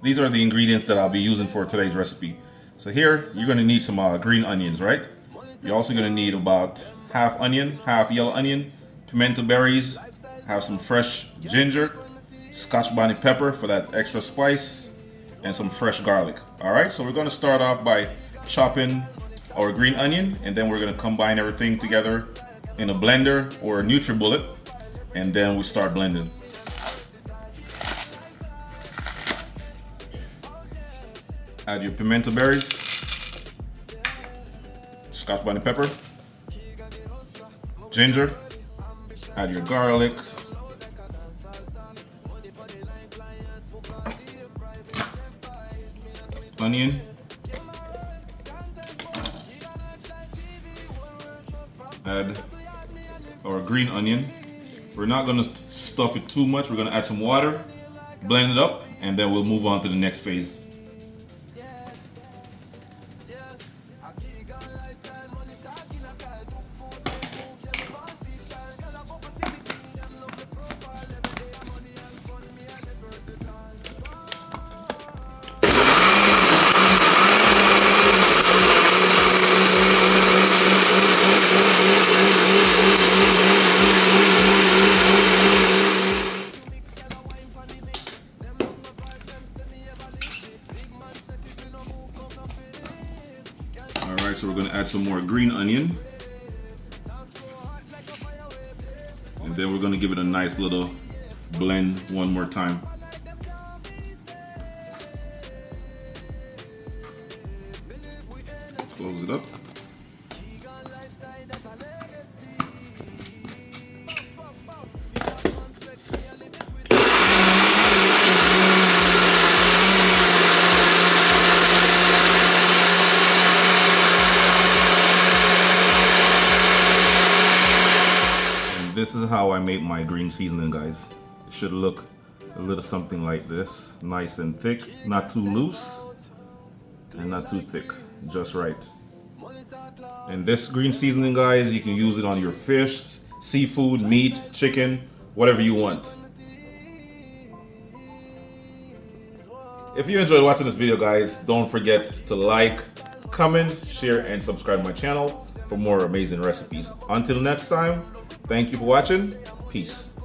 these are the ingredients that I'll be using for today's recipe. So here, you're gonna need some green onions, right? You're also gonna need about half onion, half yellow onion, pimento berries, have some fresh ginger, scotch bonnet pepper for that extra spice, and some fresh garlic. All right, so we're gonna start off by chopping our green onion, and then we're gonna combine everything together in a blender or a NutriBullet, and then we start blending. Add your pimento berries, scotch bonnet pepper, ginger, add your garlic, onion, add our green onion. We're not gonna stuff it too much. We're gonna add some water, blend it up, and then we'll move on to the next phase. Alright, so we're going to add some more green onion. And then we're going to give it a nice little blend one more time. Close it up. This is how I make my green seasoning, guys. It should look a little something like this. Nice and thick, not too loose and not too thick, just right. And this green seasoning, guys, you can use it on your fish, seafood, meat, chicken, whatever you want. If you enjoyed watching this video, guys, don't forget to like, comment, share, and subscribe to my channel for more amazing recipes. Until next time, thank you for watching. Peace.